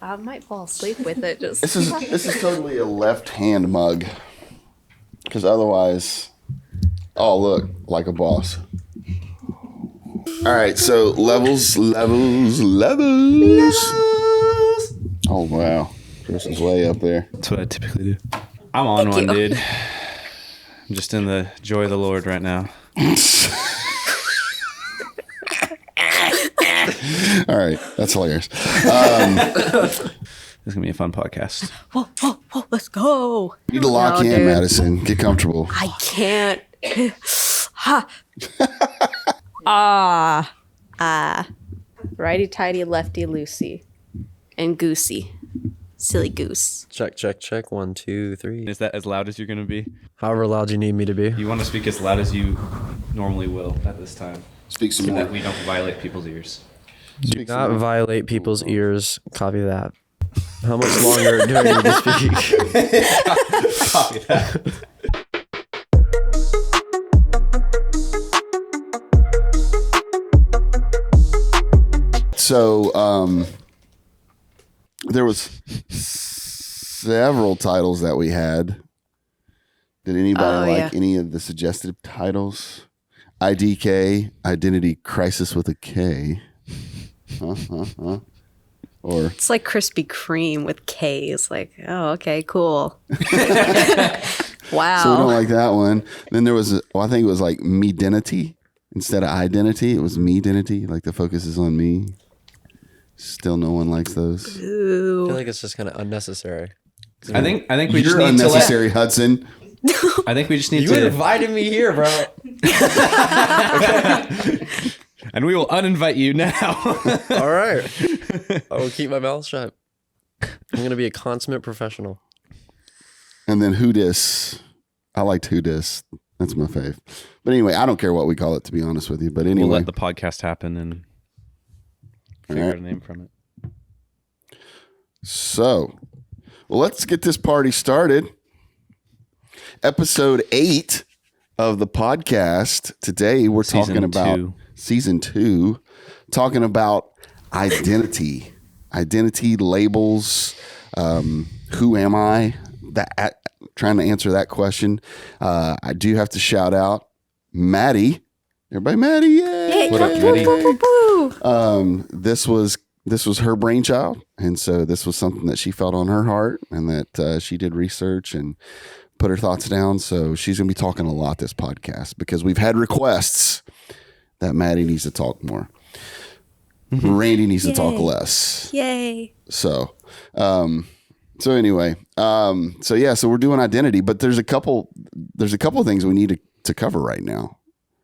I might fall asleep with it. Just This is totally a left hand mug. Because otherwise, oh look, like a boss. All right, so levels. Oh wow, Chris is way up there. That's what I typically do. I'm on one, dude. I'm just in the joy of the Lord right now. All right, that's hilarious. This is gonna be a fun podcast. whoa, let's go. You need to lock in, Madison. Get comfortable. I can't. Righty tighty, lefty loosey, and goosey. Silly goose. Check. 1, 2, 3. Is that as loud as you're gonna be? However loud you need me to be. You want to speak as loud as you normally will at this time, Speak some so more. that we don't violate people's ears. Speak some Not more. violate people's ears. Copy that. How much longer do I need to speak? Copy that. So, there was several titles that we had. Did anybody like any of the suggested titles? IDK, Identity Crisis with a K. Or It's like Krispy Kreme with K's. Like, oh, okay, cool. Wow. so we don't like that one. Then there was, I think it was like Me-denity instead of Identity. It was Me-denity, like the focus is on me. Still, no one likes those. I Ooh. feel like it's just kind of unnecessary. I think we just You're need unnecessary, Hudson. I think we just need You to. invited me here, bro. And we will uninvite you now. All right. I will keep my mouth shut. I'm going to be a consummate professional. And then Who Dis. I liked Who Dis. That's my fave. But anyway, I don't care what we call it, to be honest with you. But anyway. We'll let the podcast happen and figure out a name from it. So, well, let's get this party started. Episode 8 of the podcast. Today, we're talking about season 2, talking about identity, labels. Who am I? Trying to answer that question. I do have to shout out Maddie. Everybody, Maddie! Yay! What up, Maddie? This was her brainchild, and so this was something that she felt on her heart, and that she did research and put her thoughts down. So she's going to be talking a lot this podcast because we've had requests that Maddie needs to talk more. Randy needs to talk less. Yay. So anyway, so we're doing identity, but there's a couple of things we need to cover right now.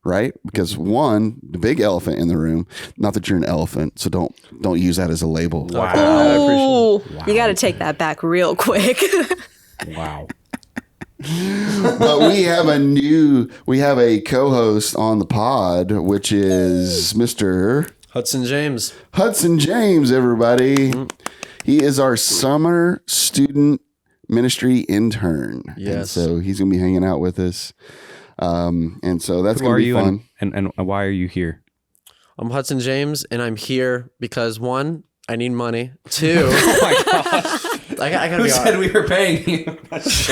Right? Because one, the big elephant in the room, not that you're an elephant, so don't use that as a label. Wow. You got to take that back real quick. Wow. But we have a co-host on the pod, which is Mr. Hudson James. Hudson James, everybody. He is our summer student ministry intern. Yes. And so he's going to be hanging out with us. And so that's going to be fun. And why are you here? I'm Hudson James, and I'm here because 1, I need money. 2, Oh my gosh. I gotta Who be said we were paying you? Just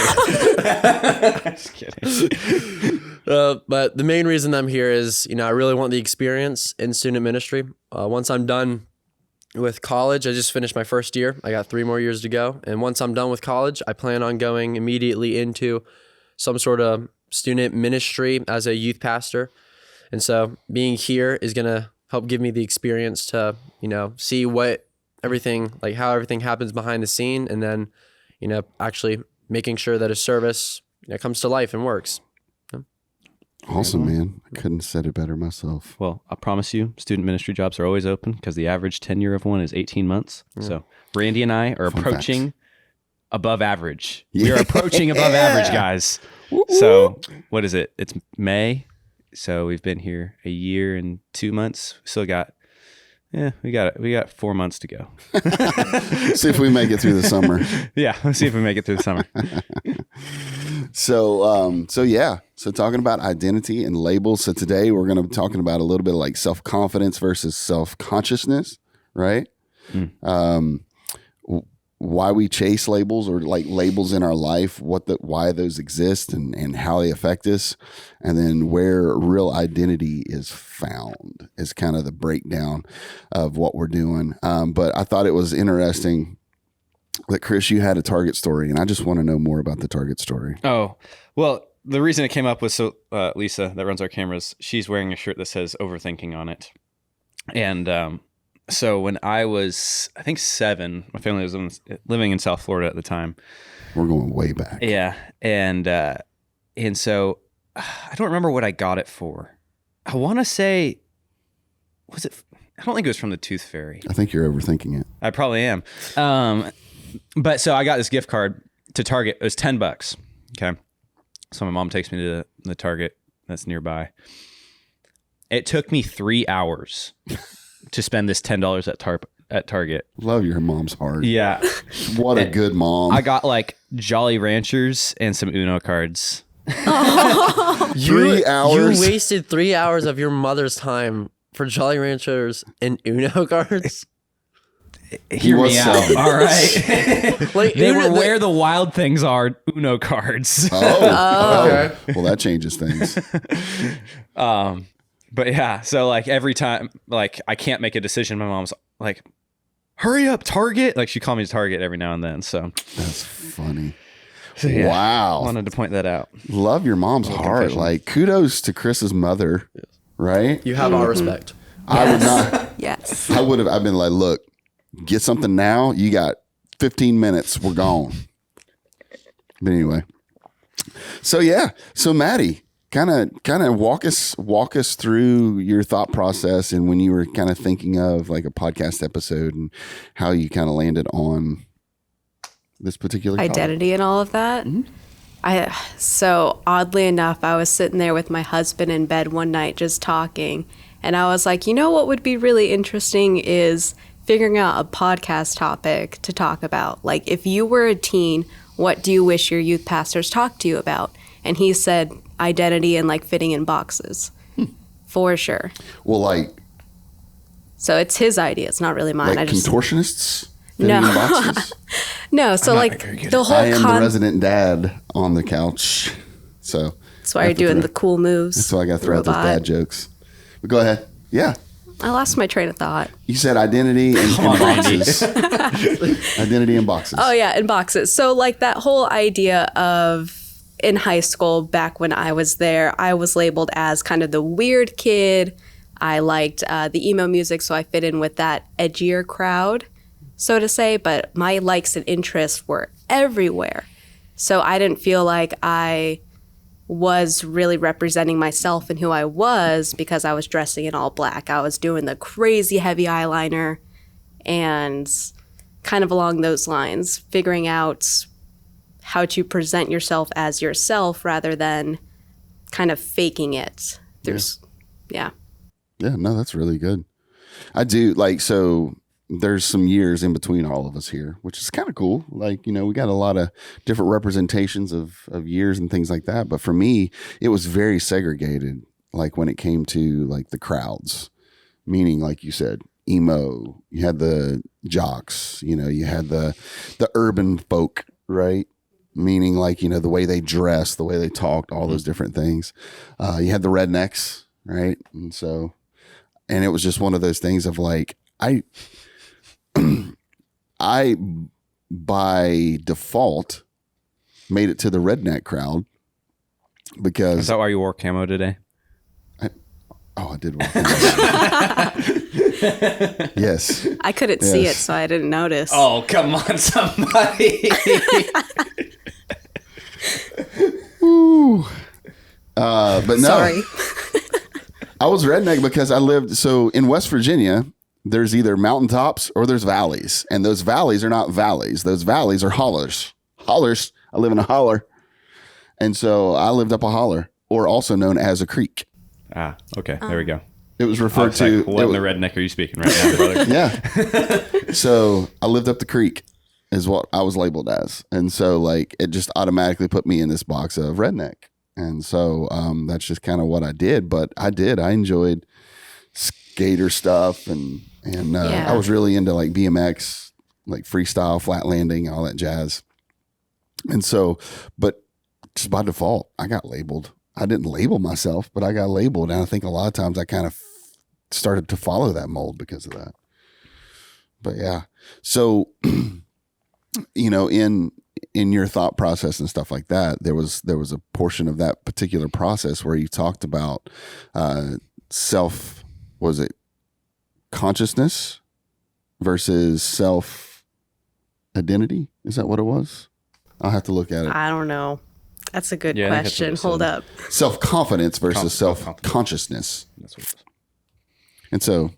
kidding. But the main reason I'm here is, I really want the experience in student ministry. Once I'm done with college, I just finished my first year. I got 3 more years to go. And once I'm done with college, I plan on going immediately into some sort of student ministry as a youth pastor. And so being here is going to help give me the experience to, see how everything happens behind the scene. And then, actually making sure that a service comes to life and works. Awesome, man. I couldn't have said it better myself. Well, I promise you, student ministry jobs are always open because the average tenure of one is 18 months. So Randy and I are approaching above average. We are approaching above average, guys. So what is it? It's May. So we've been here a year and 2 months. Still got, we got 4 months to go. See if we make it through the summer. Yeah, let's see if we make it through the summer. So talking about identity and labels. So today we're going to be talking about a little bit of like self-confidence versus self-consciousness, right? why we chase labels or like labels in our life, why those exist and how they affect us, and then where real identity is found is kind of the breakdown of what we're doing. But I thought it was interesting that, Chris, you had a Target story, and I just want to know more about the Target story. Oh, well, the reason it came up was Lisa, that runs our cameras, she's wearing a shirt that says overthinking on it. And so when I was, I think 7, my family was living in South Florida at the time. We're going way back. Yeah. And so I don't remember what I got it for. I want to say, I don't think it was from the Tooth Fairy. I think you're overthinking it. I probably am. But so I got this gift card to Target. It was $10. Okay. So my mom takes me to the Target that's nearby. It took me 3 hours to spend this $10 at Target. Love your mom's heart. Yeah. What a good mom. I got like Jolly Ranchers and some Uno cards. 3 hours. You wasted 3 hours of your mother's time for Jolly Ranchers and Uno cards? Hear me out. All right. Like, they were where the wild things are Uno cards. Oh. Okay. Well, that changes things. But yeah, so like every time, like I can't make a decision, my mom's like, hurry up, Target. Like she called me to Target every now and then. So that's funny. So, yeah, wow. Wanted to point that out. Love your mom's heart. Like kudos to Chris's mother, right? You have our respect. I would not. Yes. I would have. I've been like, look, get something now. You got 15 minutes. We're gone. But anyway. So yeah. So Maddie, kind of walk us through your thought process and when you were kind of thinking of like a podcast episode and how you kind of landed on this particular identity and all of that. Mm-hmm. So oddly enough, I was sitting there with my husband in bed one night just talking, and I was like, you know what would be really interesting is figuring out a podcast topic to talk about. Like if you were a teen, what do you wish your youth pastors talked to you about? And he said identity and like fitting in boxes. For sure. Well, like, so it's his idea. It's not really mine. Like contortionists fitting No. in boxes? No. So like the whole I am the resident dad on the couch. So that's why you're doing the cool moves. That's why I got to throw out those dad jokes. But go ahead. Yeah. I lost my train of thought. You said identity and boxes. Identity and boxes. Oh yeah, in boxes. So like that whole idea of in high school, back when I was there, I was labeled as kind of the weird kid. I liked the emo music, so I fit in with that edgier crowd, so to say. But my likes and interests were everywhere. So I didn't feel like I was really representing myself and who I was because I was dressing in all black. I was doing the crazy heavy eyeliner and kind of along those lines, figuring out how to present yourself as yourself rather than kind of faking it. Yeah, no, that's really good. I do like, so there's some years in between all of us here, which is kind of cool. Like, you know, we got a lot of different representations of years and things like that. But for me, it was very segregated. Like when it came to like the crowds, meaning like you said, emo, you had the jocks, you know, you had the urban folk, right? Meaning like, you know, the way they dressed, the way they talked, all those different things. You had the rednecks, right? And so, and it was just one of those things of like, I by default made it to the redneck crowd because Is that why you wore camo today? I did wear camo. Yes. I couldn't see it, so I didn't notice. Oh, come on, somebody. Ooh. But no. Sorry. I was redneck because I lived, so in West Virginia, there's either mountaintops or there's valleys. And those valleys are not valleys. Those valleys are hollers. Hollers. I live in a holler. And so I lived up a holler, or also known as a creek. Ah, okay. There we go. It was referred to. Like, what in the redneck are you speaking right now, brother? Yeah. So I lived up the creek is what I was labeled as. And so like it just automatically put me in this box of redneck. And so that's just kind of what I did. But I enjoyed skater stuff and I was really into like BMX like freestyle, flat landing, all that jazz. And so, but just by default, I got labeled. I didn't label myself, but I got labeled. And I think a lot of times I kind of started to follow that mold because of that. But yeah. So, you know, in your thought process and stuff like that, there was a portion of that particular process where you talked about was it consciousness versus self identity? Is that what it was? I'll have to look at it. I don't know. That's a good question. Hold up. Self confidence versus self consciousness. That's what it is. And so,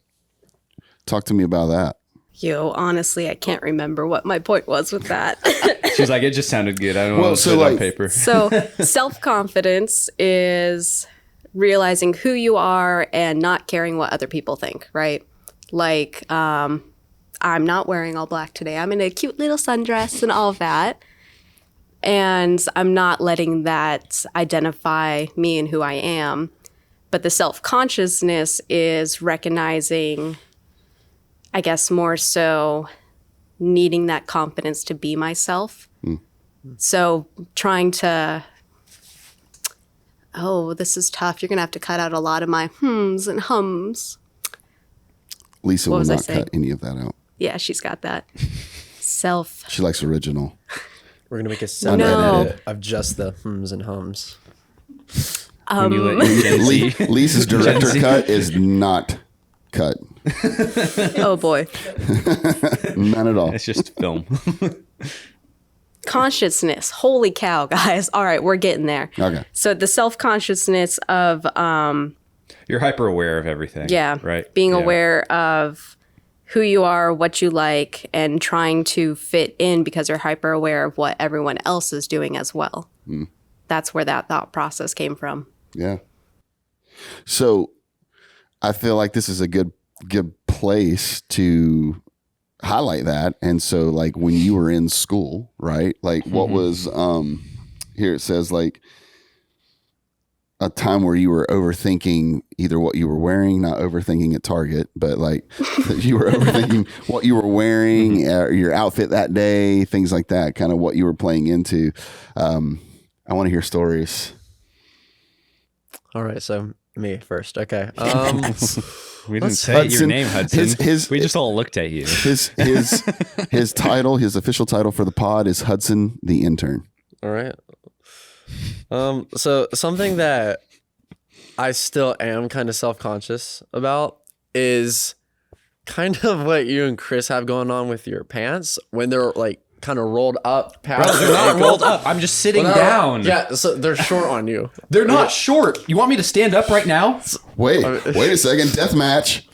talk to me about that. Yo, honestly, I can't remember what my point was with that. She's like, it just sounded good. I don't want to put it on paper. So self-confidence is realizing who you are and not caring what other people think, right? Like, I'm not wearing all black today. I'm in a cute little sundress and all of that. And I'm not letting that identify me and who I am. But the self-consciousness is recognizing, I guess, more so needing that confidence to be myself. So trying to, this is tough. You're going to have to cut out a lot of my hms and hums. Lisa will not cut any of that out. Yeah, she's got that. She likes original. We're going to make a sound edit of just the hms and hums. Lisa's director cut is not cut. Oh boy. None at all. It's just film. Consciousness. Holy cow, guys. All right, we're getting there. Okay. So the self-consciousness of you're hyper aware of everything. Yeah. Right. Being aware of who you are, what you like, and trying to fit in because you're hyper aware of what everyone else is doing as well. That's where that thought process came from. Yeah. So I feel like this is a good place to highlight that. And so like when you were in school, right? Like what was here it says like a time where you were overthinking either what you were wearing, not overthinking at Target, but like you were overthinking what you were wearing, your outfit that day, things like that, kind of what you were playing into. I want to hear stories. All right, so me first. Okay. We didn't say your name, Hudson. We just all looked at you. His title, his official title for the pod is Hudson the Intern. All right. So something that I still am kind of self-conscious about is kind of what you and Chris have going on with your pants when they're like kind of rolled up past. Bro, they're not rolled up. I'm just sitting down. Yeah, so they're short on you. They're not short. You want me to stand up right now? Wait a second. Death match.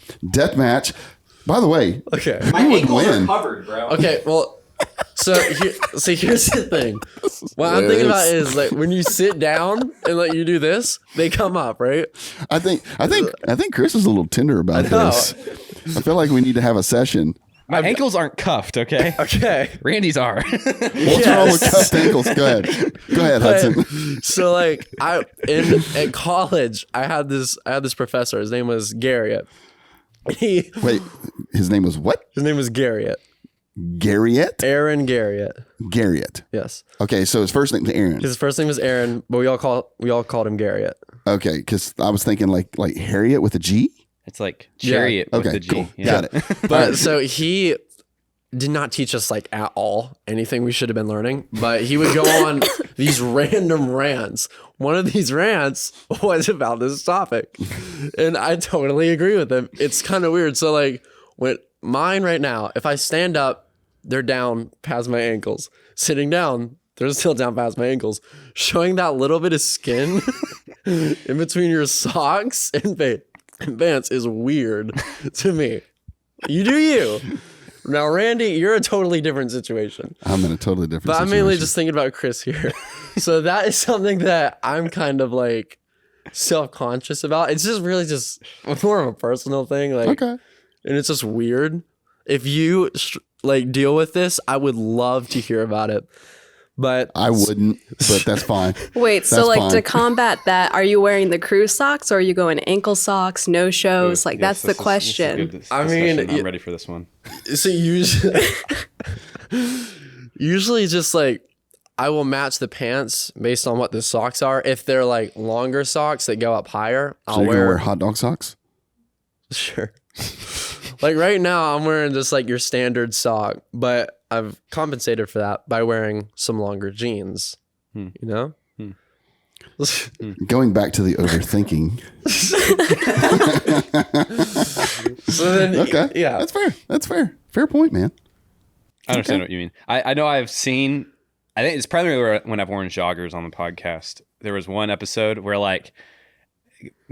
By the way, okay, my ankles are covered, bro. Okay, well, so here's the thing. What I'm thinking about is like when you sit down and like you do this, they come up, right? I think Chris is a little tender about this. I feel like we need to have a session. My ankles aren't cuffed, okay? Okay. Randy's are. What's wrong with cuffed ankles? Go ahead, Hudson. So like at college, I had this professor. His name was Garriott. Wait, his name was what? His name was Garriott. Garriott? Aaron Garriott. Garriott. Yes. Okay, so his first name is Aaron. His first name was Aaron, but we all called him Garriott. Okay, because I was thinking like Harriet with a G. It's like chariot with the G. Cool. Yeah. Got it. But so he did not teach us like at all anything we should have been learning, but he would go on these random rants. One of these rants was about this topic, and I totally agree with him. It's kind of weird. So like when mine right now, if I stand up, they're down past my ankles. Sitting down, they're still down past my ankles. Showing that little bit of skin in between your socks and pants is weird to me. You do you. Now, Randy, you're a totally different situation. I'm in a totally different situation. But I'm mainly just thinking about Chris here. So that is something that I'm kind of like self-conscious about. It's just really just more of a personal thing. Like, okay. And it's just weird. If you like deal with this, I would love to hear about it. But I wouldn't, but that's fine. Wait, so That's like fine. to combat that, are you wearing the crew socks or are you going ankle socks, no shows? Like that's the question. I mean, I'm ready for this one. So usually just like I will match the pants based on what the socks are. If they're like longer socks that go up higher, So I'll you're gonna wear wear hot dog socks? sure. Like right now, I'm wearing just like your standard sock, but I've compensated for that by wearing some longer jeans. You know. Going back to the overthinking. So then, Okay. yeah, That's fair. That's fair. Fair point, man. I understand what you mean. I know I've seen, I think it's primarily when I've worn joggers on the podcast. There was one episode where like,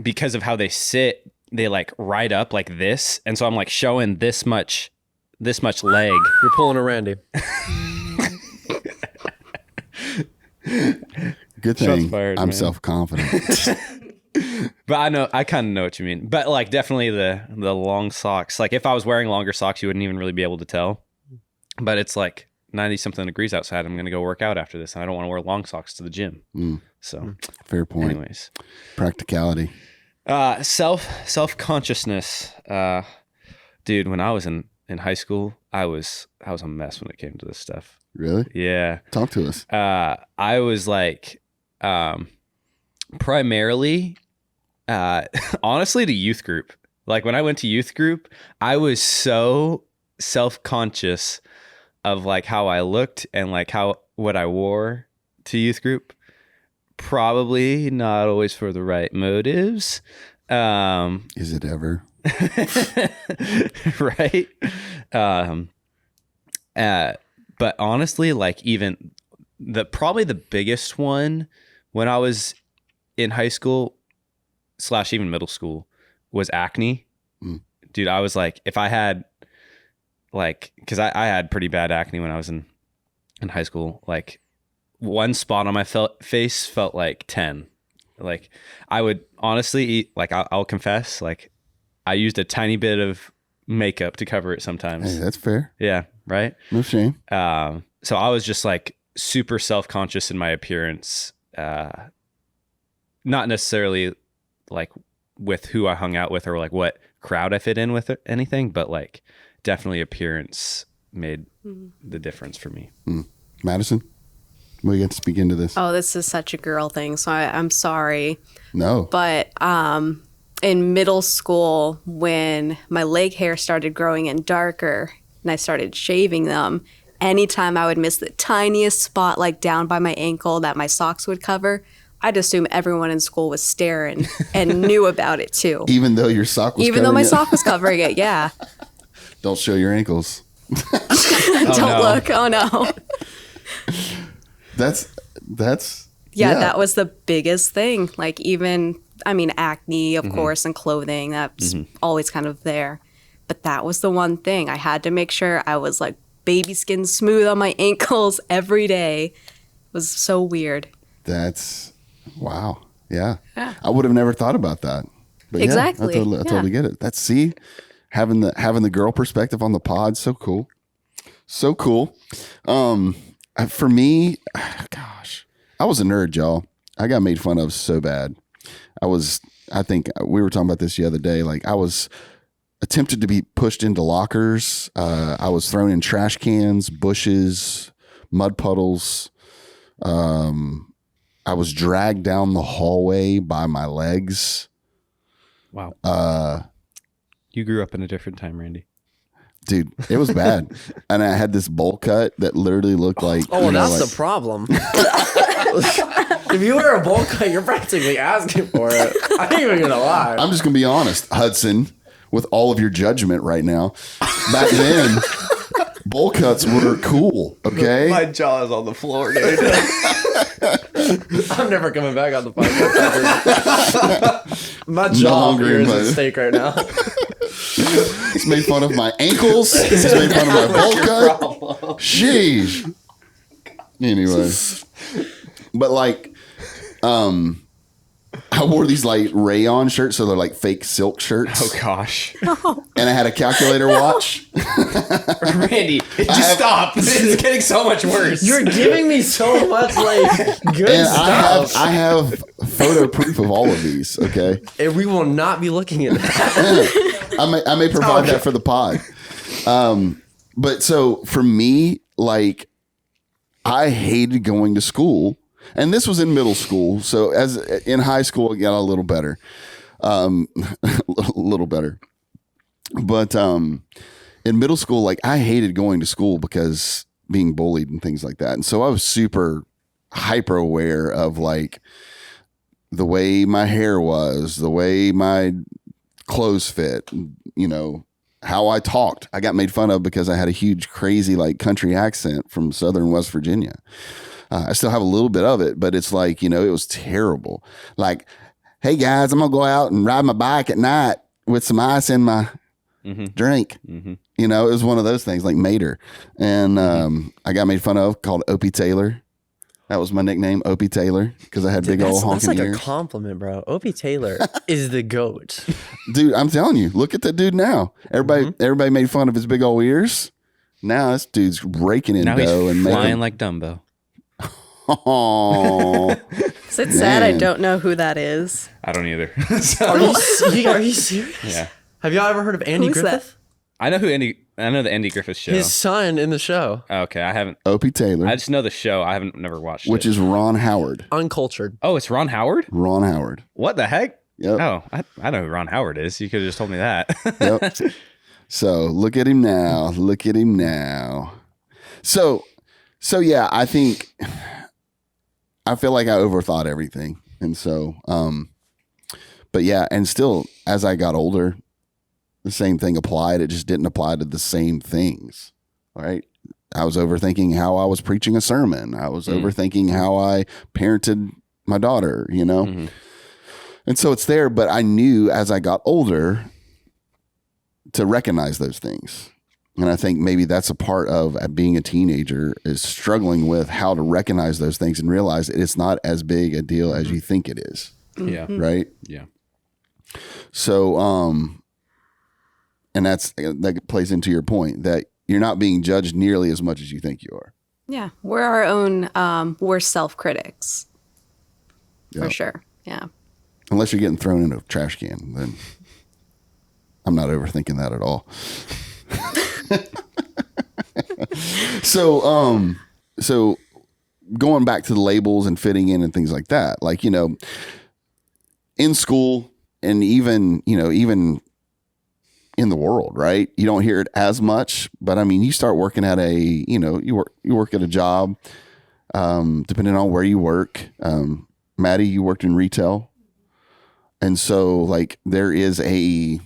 because of how they sit, they like ride up like this. And so I'm like showing this much leg. you're pulling a Randy. Good Shots thing fired, I'm man. self-confident. But I kind of know what you mean. But like definitely the long socks. Like if I was wearing longer socks, you wouldn't even really be able to tell. But it's like 90 something degrees outside. I'm going to go work out after this. And I don't want to wear long socks to the gym. So Fair point. anyways. Practicality. Self-consciousness. Dude, when I was in high school, I was a mess when it came to this stuff. Really? Yeah. Talk to us. I was like, primarily, honestly, to youth group. Like when I went to youth group, I was so self-conscious of like how I looked and like what I wore to youth group. Probably not always for the right motives. Is it ever? Right. But honestly, like even probably the biggest one when I was in high school / even middle school was acne. Dude, I was like, if I had like, cause I had pretty bad acne when I was in high school, like one spot on my face felt like 10. Like I would honestly eat, like I'll confess, like I used a tiny bit of makeup to cover it sometimes. Hey, that's fair. Yeah. Right. No shame. So I was just like super self-conscious in my appearance. Not necessarily like with who I hung out with or like what crowd I fit in with or anything, but like definitely appearance made the difference for me. Madison, we get to speak into this. Oh, this is such a girl thing, so I'm sorry. No. But in middle school, when my leg hair started growing in darker and I started shaving them, anytime I would miss the tiniest spot, like down by my ankle that my socks would cover, I'd assume everyone in school was staring and knew about it too. Even though your sock was Even though my covering it? sock was covering it, yeah. Don't show your ankles. Don't look. Oh no. That's Yeah, that was the biggest thing. Like even, I mean, acne, of course, and clothing, that's always kind of there. But that was the one thing. I had to make sure I was like baby skin smooth on my ankles every day. It was so weird. That's wow. Yeah. I would have never thought about that. But Exactly. Yeah, I totally get it. That's having the girl perspective on the pod, so cool. So cool. For me, gosh, I was a nerd, y'all. I got made fun of so bad. I think we were talking about this the other day. Like I was attempted to be pushed into lockers. I was thrown in trash cans, bushes, mud puddles. I was dragged down the hallway by my legs. Wow. You grew up in a different time, Randy. Dude, it was bad. And I had this bowl cut that literally looked like... That's the problem. If you wear a bowl cut, you're practically asking for it. I ain't even going to lie. I'm just going to be honest, Hudson, with all of your judgment right now. Back then, bowl cuts were cool, okay? My jaw is on the floor, dude. I'm never coming back on the podcast. My jaw here is at stake right now. He's made fun of my ankles. He's made fun of my bowl cut. Sheesh. Anyway. But like, I I wore these like rayon shirts, so they're like fake silk shirts. Oh gosh. And I had a calculator watch. Randy, just stop. This is getting so much worse. You're giving me so much like good And stuff. I have photo proof of all of these. Okay. And we will not be looking at that. I may provide that for the pod. But so for me, like, I hated going to school, and this was in middle school. So as in high school, it got a little better, a little better. But in middle school, like, I hated going to school because being bullied and things like that. And so I was super hyper aware of like the way my hair was, the way my clothes fit, you know, how I talked. I got made fun of because I had a huge, crazy, like, country accent from Southern West Virginia. I still have a little bit of it, but it's like, you know, it was terrible. Like, hey guys, I'm gonna go out and ride my bike at night with some ice in my drink. You know, it was one of those things, like Mater. And I got made fun of, called Opie Taylor. That was my nickname, Opie Taylor, because I had big old honking That's like ears. a compliment, bro. Opie Taylor is the GOAT. Dude, I'm telling you, look at that dude now. Everybody made fun of his big old ears. Now this dude's raking in now dough he's and flying like Dumbo. Oh, Is it sad I don't know who that is? I don't either. Are you serious? Yeah. Have y'all ever heard of Andy Who's Griffith? I know the Andy Griffith show. His son in the show. Okay, I haven't. Opie Taylor, I just know the show. I haven't never watched it. which is Ron Howard. Uncultured. Oh, it's Ron Howard? Ron Howard. What the heck? Yep. Oh, I know who Ron Howard is. You could have just told me that. Yep. So look at him now. Look at him now. So yeah, I feel like I overthought everything. And so, but yeah, and still, as I got older, the same thing applied. It just didn't apply to the same things. Right. I was overthinking how I was preaching a sermon. I was overthinking how I parented my daughter, you know? And so it's there, but I knew as I got older to recognize those things. And I think maybe that's a part of being a teenager, is struggling with how to recognize those things and realize it's not as big a deal as you think it is. Yeah. Right. Yeah. So, and that plays into your point that you're not being judged nearly as much as you think you are. Yeah, we're our own worst self-critics. For sure. Yeah. Unless you're getting thrown in a trash can, then I'm not overthinking that at all. So going back to the labels and fitting in and things like that, like, you know, in school and even in the world, right? You don't hear it as much, but I mean, you start working at you work at a job, depending on where you work. Maddie, you worked in retail. And so like there is a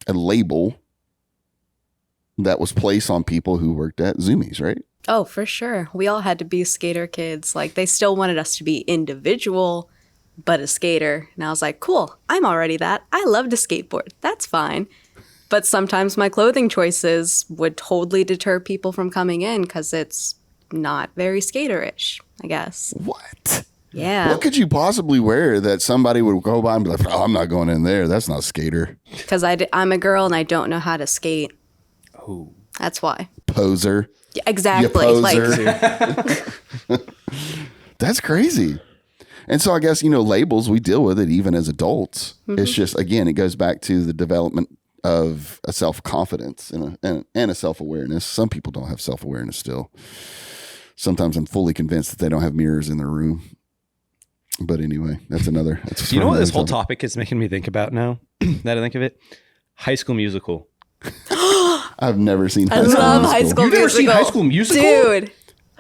label that was placed on people who worked at Zoomies, right? Oh, for sure. We all had to be skater kids. Like, they still wanted us to be individual, but a skater. And I was like, cool, I'm already that. I love to skateboard. That's fine. But sometimes my clothing choices would totally deter people from coming in because it's not very skaterish, I guess. What? Yeah. What could you possibly wear that somebody would go by and be like, oh, I'm not going in there. That's not skater. Because I'm a girl and I don't know how to skate. Oh. That's why. Poser. Yeah, exactly. You poser. That's crazy. And so I guess, labels, we deal with it even as adults. It's just, again, it goes back to the development of a self-confidence and a self-awareness. Some people don't have self-awareness still. Sometimes I'm fully convinced that they don't have mirrors in their room. But anyway, that's you know what this whole topic is making me think about now that I think of it? High School Musical. I've never seen High School Musical. I love High School You've Musical. never seen High School Musical? Dude.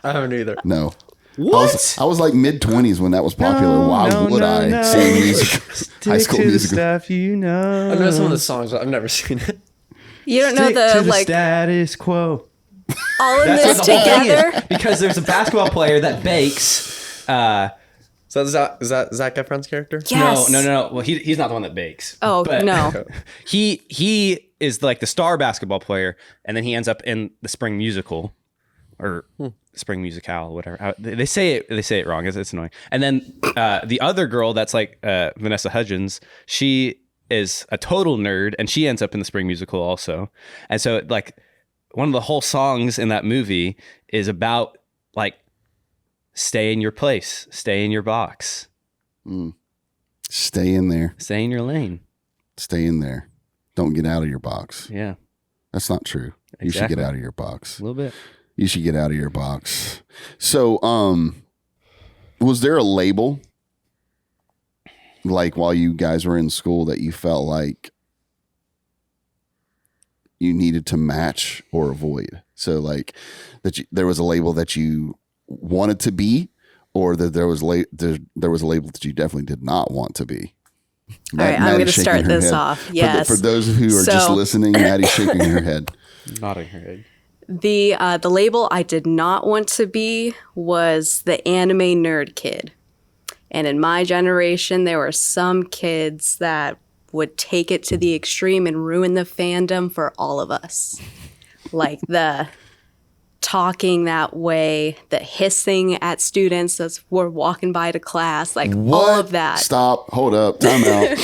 I haven't either. No. What? I was like mid-20s when that was popular. Why would I see music? High School Musical. Stuff I know some of the songs, but I've never seen it. You don't know the status quo. all in this together? Because there's a basketball player that bakes. So is that Zac Efron's character? Yes. No. Well, he's not the one that bakes. Oh, but no. He is like the star basketball player, and then he ends up in the spring musical, or spring musicale, whatever. They say it wrong. It's annoying. And then the other girl that's like Vanessa Hudgens, she is a total nerd, and she ends up in the spring musical also. And so like one of the whole songs in that movie is about like stay in your place, stay in your box, stay in there, stay in your lane, stay in there. Don't get out of your box. Yeah, that's not true. Exactly. You should get out of your box a little bit. You should get out of your box. So, was there a label like while you guys were in school that you felt like you needed to match or avoid? So like there was a label that you wanted to be, or that there was a label that you definitely did not want to be? All right, I'm going to start this off. Yes. For those who are just listening, Maddie's shaking her head. Nodding her head. The label I did not want to be was the anime nerd kid. And in my generation, there were some kids that would take it to the extreme and ruin the fandom for all of us. Like the talking that way, the hissing at students as we're walking by to class, like what? All of that. Stop, hold up, time out.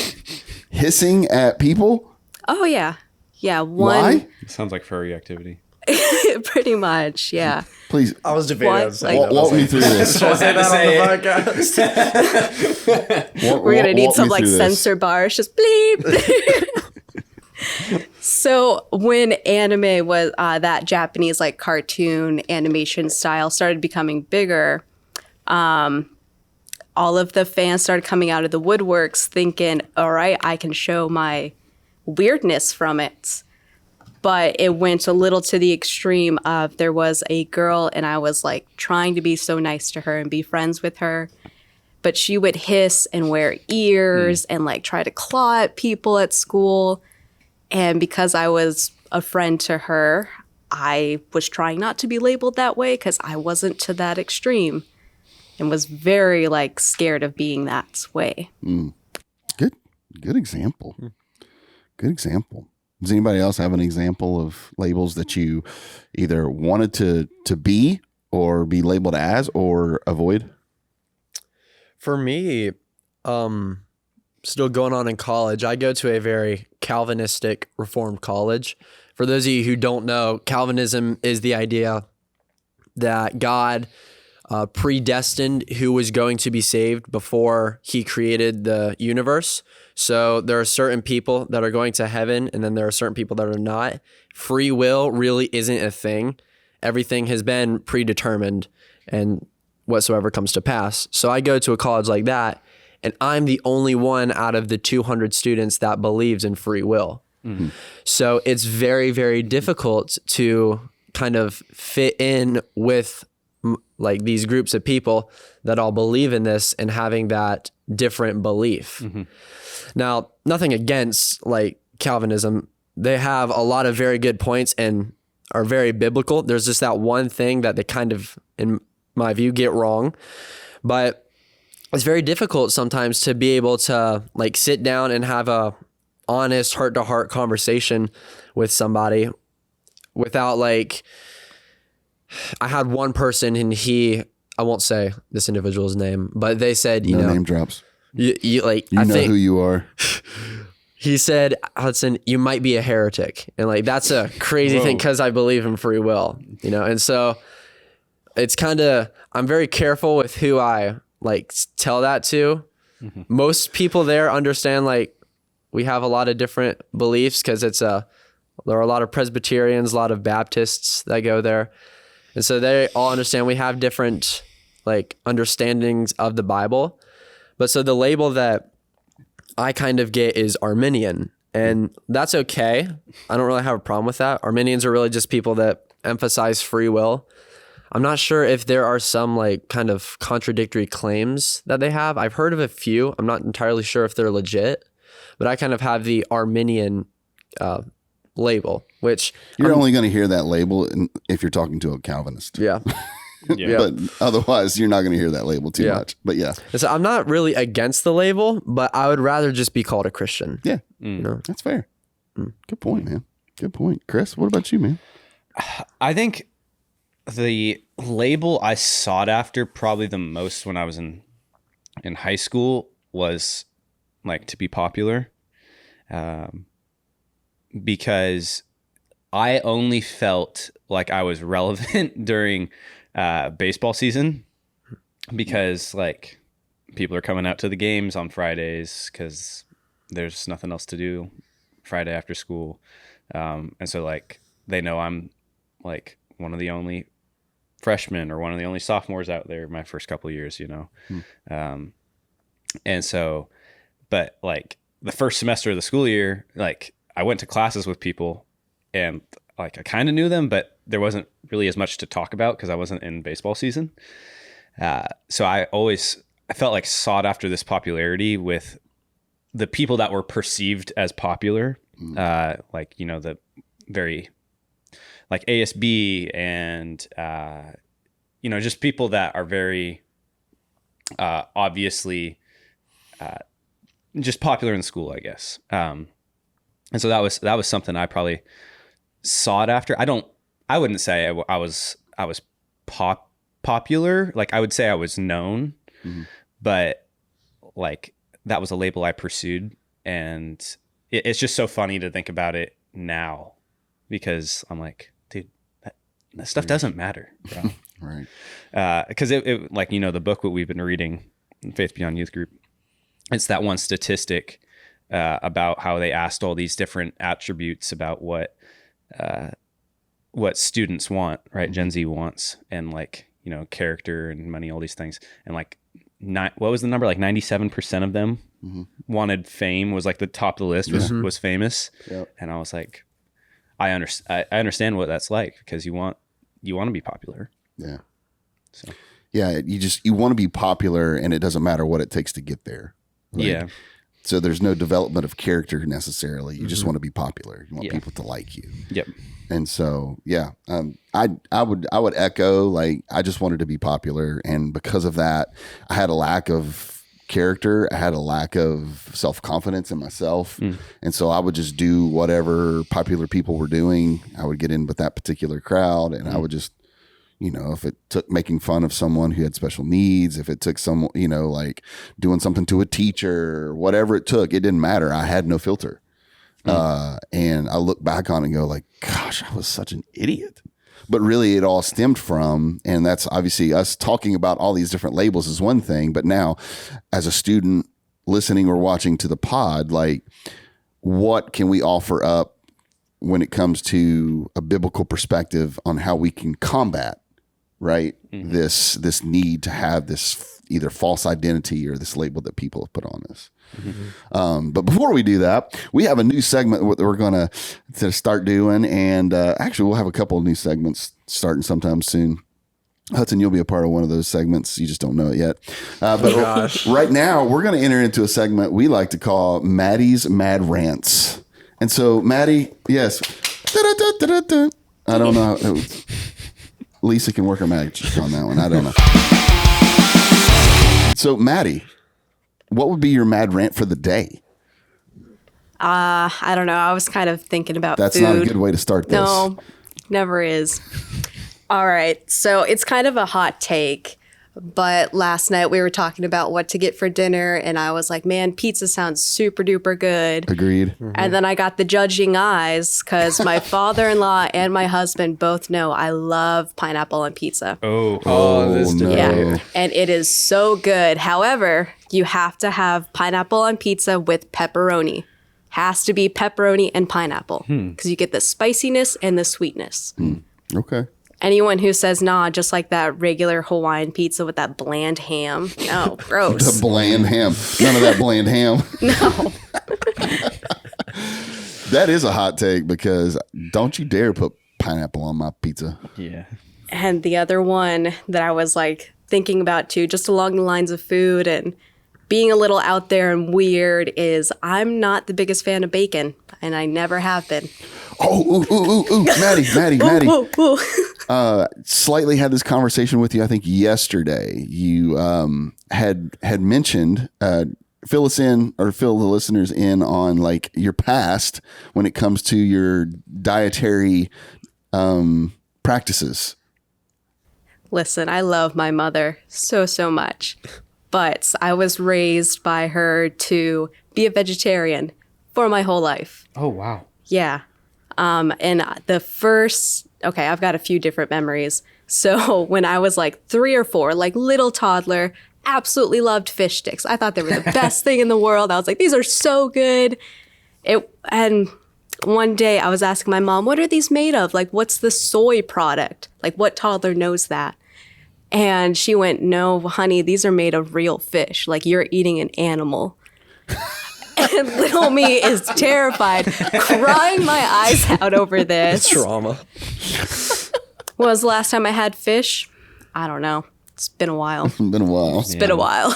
Hissing at people? Oh, yeah. Yeah. Why? It sounds like furry activity. Pretty much, yeah. Please. I was debating on saying that. Walk me through this. Should I say that on the podcast? We're going to need some like censor bars, just bleep. So when anime was that Japanese like cartoon animation style started becoming bigger, all of the fans started coming out of the woodworks thinking, all right, I can show my weirdness from it. But it went a little to the extreme of there was a girl and I was like trying to be so nice to her and be friends with her. But she would hiss and wear ears and like try to claw at people at school. And because I was a friend to her, I was trying not to be labeled that way because I wasn't to that extreme and was very like scared of being that way. Good example. Good example. Does anybody else have an example of labels that you either wanted to be or be labeled as or avoid? For me, still going on in college, I go to a very Calvinistic Reformed college. For those of you who don't know, Calvinism is the idea that God predestined who was going to be saved before he created the universe. So there are certain people that are going to heaven, and then there are certain people that are not. Free will really isn't a thing. Everything has been predetermined and whatsoever comes to pass. So I go to a college like that, and I'm the only one out of the 200 students that believes in free will. Mm-hmm. So it's very, very difficult to kind of fit in with like these groups of people that all believe in this and having that different belief. Mm-hmm. Now, nothing against like Calvinism. They have a lot of very good points and are very biblical. There's just that one thing that they kind of, in my view, get wrong. But it's very difficult sometimes to be able to like sit down and have a honest heart-to-heart conversation with somebody without like, I had one person and I won't say this individual's name, but they said, you know, name drops. You like, I think who you are. He said, Hudson, you might be a heretic. And like, that's a crazy thing because I believe in free will, you know? And so it's kind of, I'm very careful with who I like tell that to. Mm-hmm. Most people there understand, like, we have a lot of different beliefs because there are a lot of Presbyterians, a lot of Baptists that go there. And so they all understand we have different like understandings of the Bible. But so the label that I kind of get is Arminian, and that's okay. I don't really have a problem with that. Arminians are really just people that emphasize free will. I'm not sure if there are some like kind of contradictory claims that they have. I've heard of a few. I'm not entirely sure if they're legit, but I kind of have the Arminian label, which you're only going to hear that label if you're talking to a Calvinist. Yeah. Yeah. But otherwise, you're not going to hear that label too much. But yeah. So I'm not really against the label, but I would rather just be called a Christian. Yeah. You know? That's fair. Good point, man. Good point. Chris, what about you, man? I think the label I sought after probably the most when I was in high school was like to be popular, because I only felt like I was relevant during baseball season, because like people are coming out to the games on Fridays because there's nothing else to do Friday after school. And so like they know I'm like one of the only freshmen or one of the only sophomores out there my first couple of years, you know? And so, but like the first semester of the school year, like I went to classes with people and like I kind of knew them, but there wasn't really as much to talk about because I wasn't in baseball season. So I felt like sought after this popularity with the people that were perceived as popular, like, you know, the very like ASB and, you know, just people that are very obviously just popular in school, I guess. And so that was something I probably sought after. I wouldn't say I was popular. Like I would say I was known, but like that was a label I pursued. And it's just so funny to think about it now because I'm like, dude, that stuff doesn't matter, bro. Right. Because it like, you know, the book what we've been reading, Faith Beyond Youth Group, it's that one statistic about how they asked all these different attributes about what students want, right? Gen Z wants, and like, you know, character and money, all these things. And like, what was the number? Like 97% of them wanted fame, was like the top of the list was famous. Yep. And I was like, I understand what that's like, because you want to be popular. Yeah. So. Yeah. You want to be popular, and it doesn't matter what it takes to get there. Right? Yeah. So there's no development of character necessarily. You just want to be popular. You want people to like you. Yep. And so, yeah, I would echo, like, I just wanted to be popular. And because of that, I had a lack of character. I had a lack of self-confidence in myself. And so I would just do whatever popular people were doing. I would get in with that particular crowd, and I would just, you know, if it took making fun of someone who had special needs, if it took some, you know, like doing something to a teacher, whatever it took, it didn't matter. I had no filter. And I look back on it and go like, gosh, I was such an idiot. But really it all stemmed from, and that's obviously us talking about all these different labels is one thing, but now as a student listening or watching to the pod, like what can we offer up when it comes to a biblical perspective on how we can combat, right? This need to have this either false identity or this label that people have put on us. But before we do that, we have a new segment that we're going to start doing. And actually, we'll have a couple of new segments starting sometime soon. Hudson, you'll be a part of one of those segments. You just don't know it yet. But right now, we're going to enter into a segment we like to call Maddie's Mad Rants. And so, Maddie, yes. I don't know. Lisa can work her magic on that one. I don't know. So, Maddie, what would be your mad rant for the day? I don't know. I was kind of thinking about That's food. not a good way to start this. No, never is. All right. So it's kind of a hot take, but last night we were talking about what to get for dinner, and I was like, man, pizza sounds super duper good. Agreed. And then I got the judging eyes because my father-in-law and my husband both know I love pineapple on pizza. Oh, this no. Yeah, and it is so good. However, you have to have pineapple on pizza with pepperoni. Has to be pepperoni and pineapple because you get the spiciness and the sweetness. Okay. Anyone who says, nah, just like that regular Hawaiian pizza with that bland ham. No, gross. The bland ham. None of that bland ham. No. That is a hot take because don't you dare put pineapple on my pizza. Yeah. And the other one that I was like thinking about too, just along the lines of food and being a little out there and weird, is I'm not the biggest fan of bacon, and I never have been. Oh, Maddie. Slightly had this conversation with you, I think yesterday. You had mentioned, fill us in or fill the listeners in on like your past when it comes to your dietary practices. Listen, I love my mother so much, but I was raised by her to be a vegetarian for my whole life. Oh, wow. Yeah. And I've got a few different memories. So when I was like 3 or 4, like little toddler, absolutely loved fish sticks. I thought they were the best thing in the world. I was like, these are so good. And one day I was asking my mom, what are these made of? Like, what's the soy product? Like, what toddler knows that? And she went, no, honey, these are made of real fish. Like, you're eating an animal. And little me is terrified, crying my eyes out over this. Trauma. When was the last time I had fish? I don't know. It's been a while. It's been a while.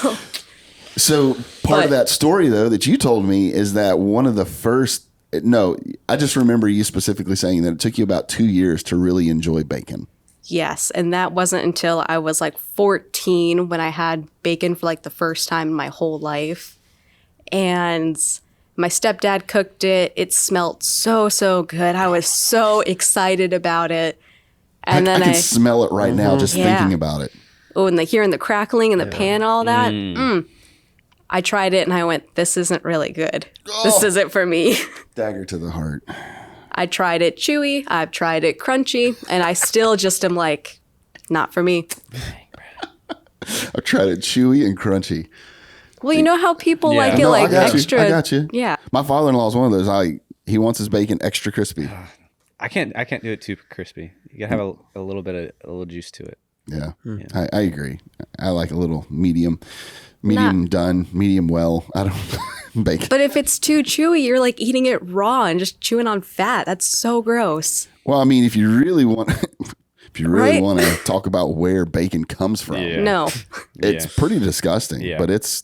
So part of that story, though, that you told me is that one of the first, I just remember you specifically saying that it took you about 2 years to really enjoy bacon. Yes, and that wasn't until I was like 14 when I had bacon for like the first time in my whole life. And my stepdad cooked it. It smelled so good. I was so excited about it. And then I can smell it right now just thinking about it. Oh, and hearing the crackling in the pan and all that. I tried it and I went, this isn't really good. This isn't for me. Dagger to the heart. I tried it chewy. I've tried it crunchy. And I still just am like, not for me. I've tried it chewy and crunchy. Well, you know how people like it like extra. I got you. Yeah. My father-in-law is one of those. He wants his bacon extra crispy. I can't do it too crispy. You gotta have a little bit of a little juice to it. Yeah. I agree. I like a little medium done, medium well. I don't bacon. But if it's too chewy, you're like eating it raw and just chewing on fat. That's so gross. Well, I mean, if you really want to talk about where bacon comes from, no, it's pretty disgusting. Yeah. But it's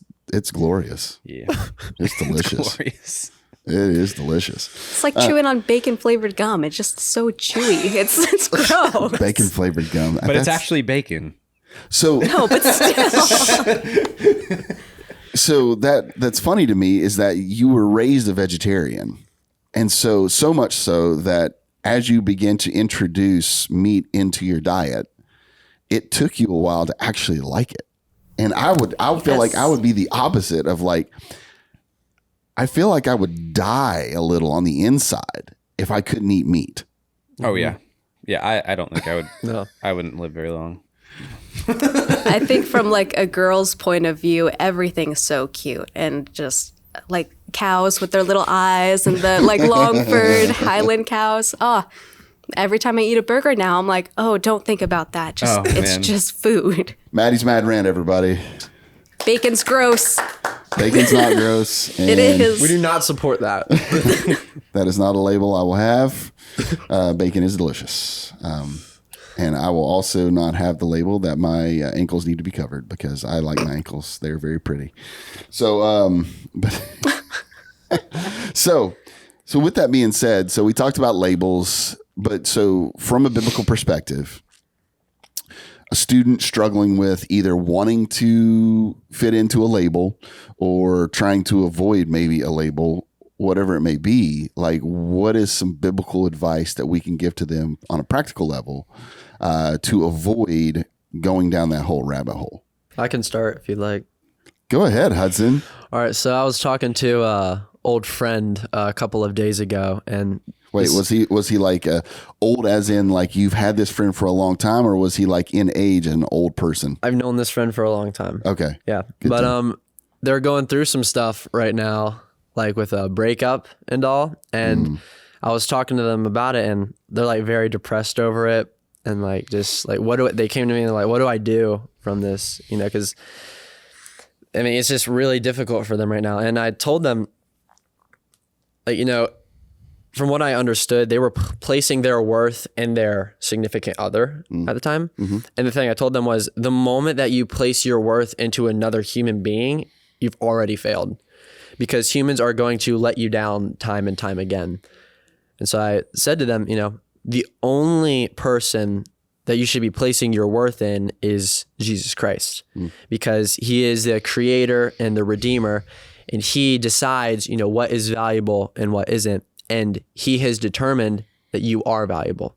glorious. Yeah, it's delicious. It's glorious. It is delicious. It's like chewing on bacon flavored gum. It's just so chewy. It's gross. Bacon flavored gum, but it's actually bacon. So no, but still. So that's funny to me is that you were raised a vegetarian, and so much so that as you begin to introduce meat into your diet, it took you a while to actually like it. And I feel like I would be the opposite of like. I feel like I would die a little on the inside if I couldn't eat meat. Oh yeah. I don't think I would. No, I wouldn't live very long. I think from like a girl's point of view, everything's so cute and just like cows with their little eyes and the like long-furred Highland cows. Oh, every time I eat a burger now, I'm like, oh, don't think about that. It's just food. Maddie's Mad Rant, everybody. Bacon's gross. Bacon's not gross. It is. We do not support that. That is not a label I will have. Bacon is delicious. And I will also not have the label that my ankles need to be covered because I like my ankles. They're very pretty. So, so with that being said, so we talked about labels, but so from a biblical perspective, a student struggling with either wanting to fit into a label or trying to avoid maybe a label, whatever it may be, like what is some biblical advice that we can give to them on a practical level to avoid going down that whole rabbit hole? I can start if you'd like. Go ahead, Hudson. All right. So I was talking to an old friend a couple of days ago, and wait, was he like old as in like you've had this friend for a long time, or was he like in age an old person? I've known this friend for a long time. Okay. Yeah. But they're going through some stuff right now, like with a breakup and all. And I was talking to them about it, and they're like very depressed over it. And like, just like, they came to me and they're like, what do I do from this? You know, because I mean, it's just really difficult for them right now. And I told them, like, you know, from what I understood, they were placing their worth in their significant other at the time. Mm-hmm. And the thing I told them was, the moment that you place your worth into another human being, you've already failed, because humans are going to let you down time and time again. And so I said to them, you know, the only person that you should be placing your worth in is Jesus Christ, because he is the creator and the redeemer, and he decides, you know, what is valuable and what isn't. And he has determined that you are valuable.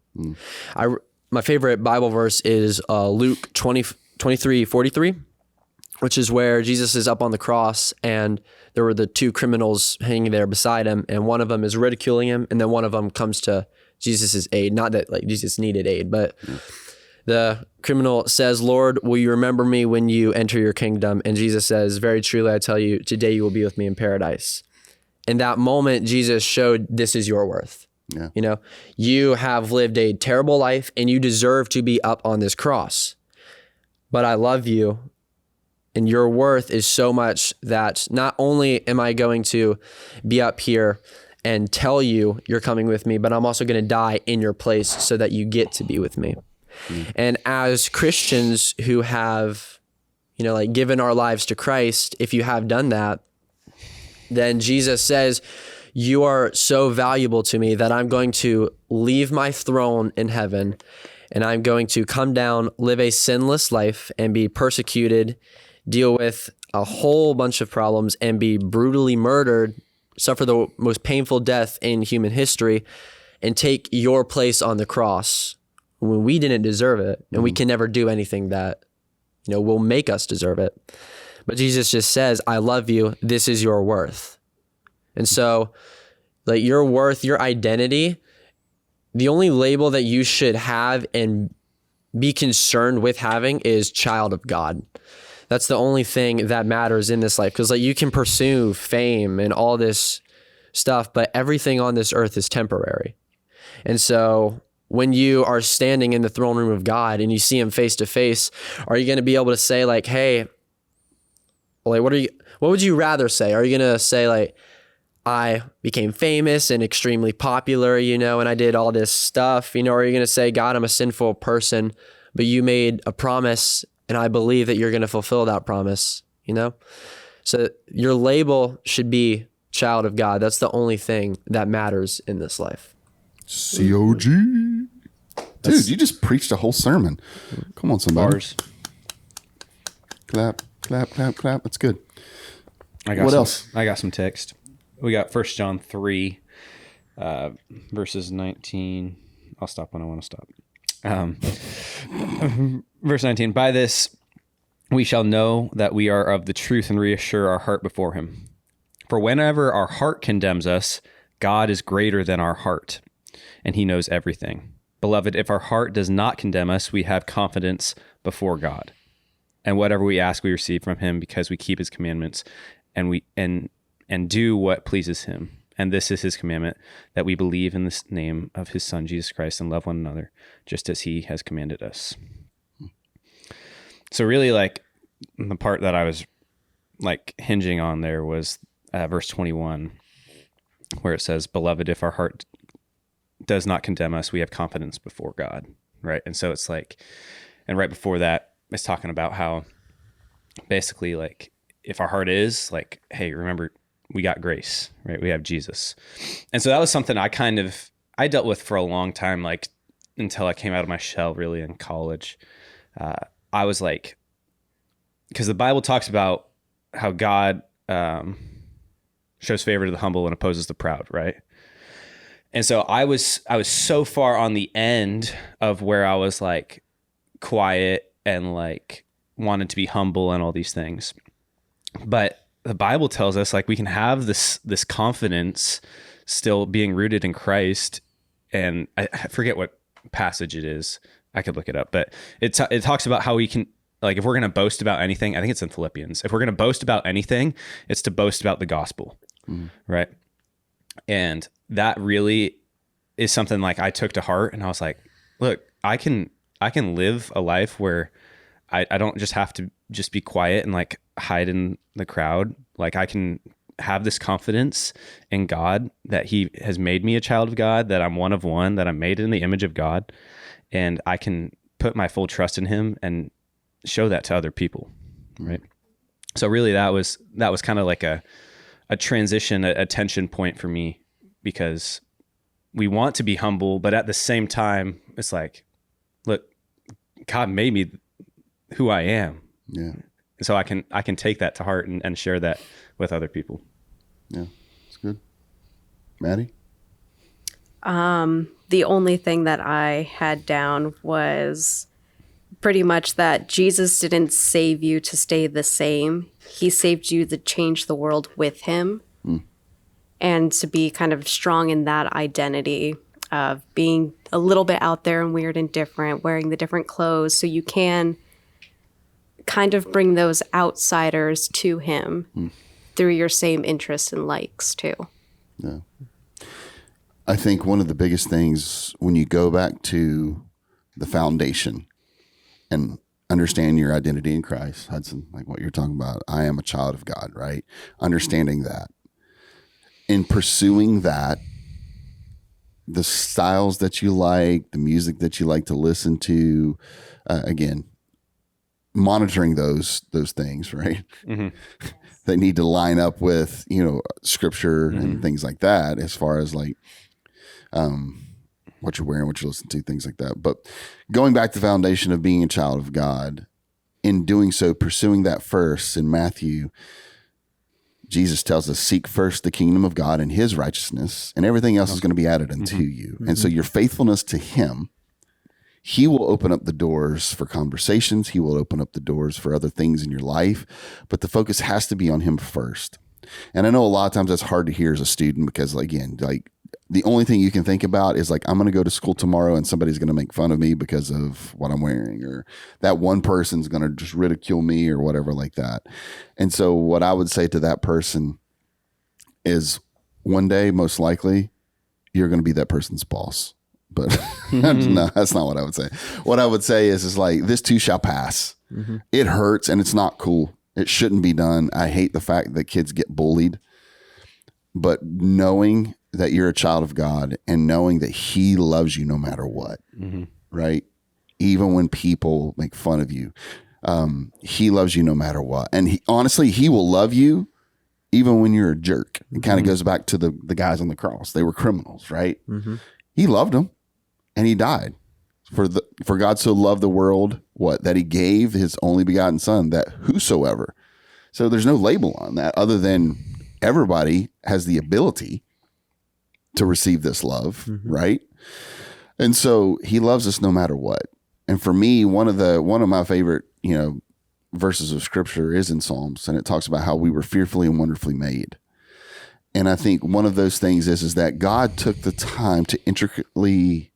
my favorite Bible verse is Luke 23:43, which is where Jesus is up on the cross and there were the two criminals hanging there beside him, and one of them is ridiculing him, and then one of them comes to Jesus's aid. Not that like Jesus needed aid, but the criminal says, "Lord, will you remember me when you enter your kingdom?" And Jesus says, "Very truly, I tell you, today you will be with me in paradise." In that moment, Jesus showed, this is your worth. Yeah. You know, you have lived a terrible life and you deserve to be up on this cross. But I love you, and your worth is so much that not only am I going to be up here and tell you you're coming with me, but I'm also going to die in your place so that you get to be with me. And as Christians who have, you know, like given our lives to Christ, if you have done that, then Jesus says, you are so valuable to me that I'm going to leave my throne in heaven and I'm going to come down, live a sinless life and be persecuted, deal with a whole bunch of problems and be brutally murdered, suffer the most painful death in human history, and take your place on the cross when we didn't deserve it. And we can never do anything that, you know, will make us deserve it. But Jesus just says, I love you. This is your worth. And so like your worth, your identity, the only label that you should have and be concerned with having is child of God. That's the only thing that matters in this life. Because like you can pursue fame and all this stuff, but everything on this earth is temporary. And so when you are standing in the throne room of God and you see him face to face, are you going to be able to say like, hey, like, what would you rather say? Are you going to say like, I became famous and extremely popular, you know, and I did all this stuff, you know, or are you going to say, God, I'm a sinful person, but you made a promise and I believe that you're going to fulfill that promise, you know? So your label should be child of God. That's the only thing that matters in this life. COG. Dude, you just preached a whole sermon. Come on, somebody. Bars. Clap, clap, clap, clap. That's good. What else? I got some text. We got 1 John 3, verses 19. I'll stop when I want to stop. Verse 19, by this we shall know that we are of the truth and reassure our heart before him. For whenever our heart condemns us, God is greater than our heart, and he knows everything. Beloved, if our heart does not condemn us, we have confidence before God. And whatever we ask, we receive from him because we keep his commandments and do what pleases him. And this is his commandment, that we believe in the name of his son, Jesus Christ, and love one another, just as he has commanded us. So really, like, the part that I was, like, hinging on there was verse 21, where it says, beloved, if our heart does not condemn us, we have confidence before God, right? And so it's like, and right before that, it's talking about how basically, like, if our heart is, like, hey, remember, we got grace, right? We have Jesus. And so that was something I dealt with for a long time, like until I came out of my shell really in college. I was like, because the Bible talks about how God shows favor to the humble and opposes the proud, right? And so I was so far on the end of where I was like quiet and like wanted to be humble and all these things. But the Bible tells us like we can have this confidence still being rooted in Christ. And I forget what passage it is. I could look it up, but it talks about how we can, like, if we're going to boast about anything, I think it's in Philippians. If we're going to boast about anything, it's to boast about the gospel, right? And that really is something like I took to heart, and I was like, look, I can live a life where I don't just have to just be quiet and like hide in the crowd. Like I can have this confidence in God that he has made me a child of God, that I'm one of one, that I'm made in the image of God, and I can put my full trust in him and show that to other people, right? So really that was kind of like a transition, a tension point for me, because we want to be humble, but at the same time, it's like, look, God made me who I am. Yeah. So I can take that to heart and share that with other people. Yeah, it's good. Maddie? The only thing that I had down was pretty much that Jesus didn't save you to stay the same. He saved you to change the world with him and to be kind of strong in that identity of being a little bit out there and weird and different, wearing the different clothes, so you can kind of bring those outsiders to him through your same interests and likes too. Yeah. I think one of the biggest things when you go back to the foundation and understand your identity in Christ, Hudson, like what you're talking about, I am a child of God, right? Understanding that. In pursuing that, the styles that you like, the music that you like to listen to, again, monitoring those things, right? They need to line up with, scripture and things like that, as far as like what you're wearing, what you listen to, things like that. But going back to the foundation of being a child of God, in doing so, pursuing that first, in Matthew, Jesus tells us, seek first the kingdom of God and his righteousness, and everything else is going to be added unto you. And so your faithfulness to him, he will open up the doors for conversations. He will open up the doors for other things in your life, but the focus has to be on him first. And I know a lot of times that's hard to hear as a student, because again, like the only thing you can think about is like, I'm going to go to school tomorrow and somebody's going to make fun of me because of what I'm wearing, or that one person's going to just ridicule me or whatever like that. And so what I would say to that person is, one day, most likely, you're going to be that person's boss. But no, that's not what I would say. What I would say is like, this too shall pass. It hurts and it's not cool. It shouldn't be done. I hate the fact that kids get bullied, but knowing that you're a child of God and knowing that he loves you no matter what, right? Even when people make fun of you, he loves you no matter what. And honestly, he will love you even when you're a jerk. It kind of goes back to the guys on the cross. They were criminals, right? He loved them and he died. For God so loved the world, that he gave his only begotten son, that whosoever. So there's no label on that other than everybody has the ability to receive this love, right? And so he loves us no matter what. And for me, one of my favorite, verses of scripture is in Psalms, and it talks about how we were fearfully and wonderfully made. And I think one of those things is that God took the time to intricately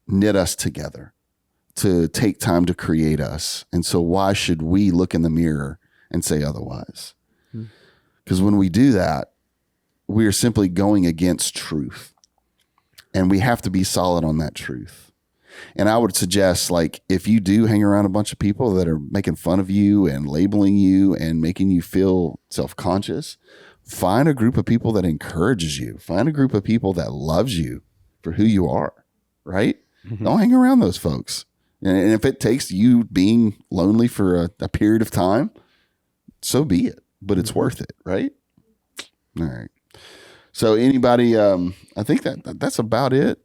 knit us together, to take time to create us. And so why should we look in the mirror and say otherwise? Because when we do that, we are simply going against truth, and we have to be solid on that truth. And I would suggest, like, if you do hang around a bunch of people that are making fun of you and labeling you and making you feel self-conscious, find a group of people that encourages you. Find a group of people that loves you for who you are, right? Don't hang around those folks. And if it takes you being lonely for a period of time, so be it. But it's worth it, right? All right. So anybody, I think that's about it.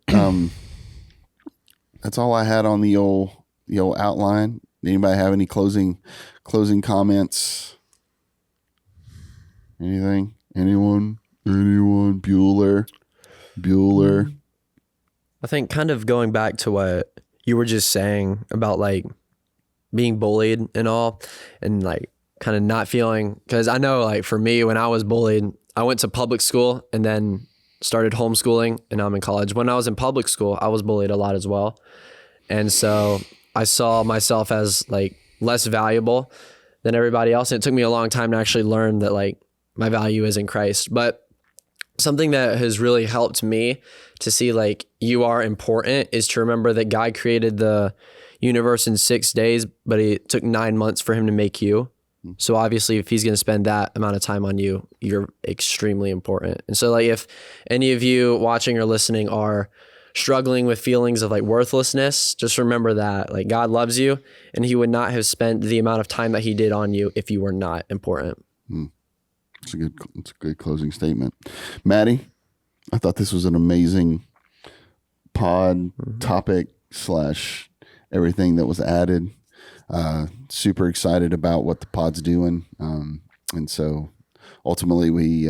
That's all I had on the old outline. Anybody have any closing comments? Anything? Anyone? Bueller? I think kind of going back to what you were just saying about like being bullied and all, and like kind of not feeling, because I know like for me, when I was bullied, I went to public school and then started homeschooling, and now I'm in college. When I was in public school, I was bullied a lot as well. And so I saw myself as like less valuable than everybody else. And it took me a long time to actually learn that like my value is in Christ. But something that has really helped me to see like you are important is to remember that God created the universe in 6 days, but it took 9 months for him to make you. So obviously if he's going to spend that amount of time on you, you're extremely important. And so like if any of you watching or listening are struggling with feelings of like worthlessness, just remember that like God loves you, and he would not have spent the amount of time that he did on you if you were not important. It's a good closing statement. Maddie, I thought this was an amazing pod topic / everything that was added. Super excited about what the pod's doing. And so ultimately we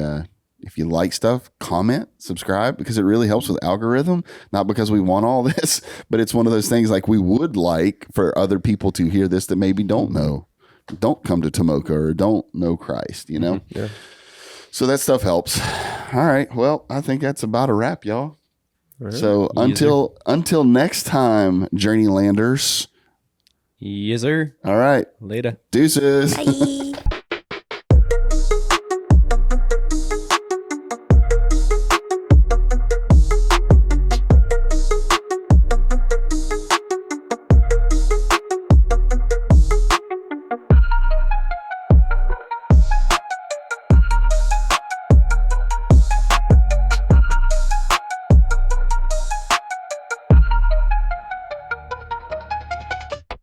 If you like stuff, comment, subscribe, because it really helps with algorithm. Not because we want all this, but it's one of those things like we would like for other people to hear this that maybe don't come to Tomoka or don't know Christ, you know? Yeah. So that stuff helps. All right. Well, I think that's about a wrap, y'all. Right. So until next time, Journeylanders. Yes, sir. All right. Later. Deuces. Bye.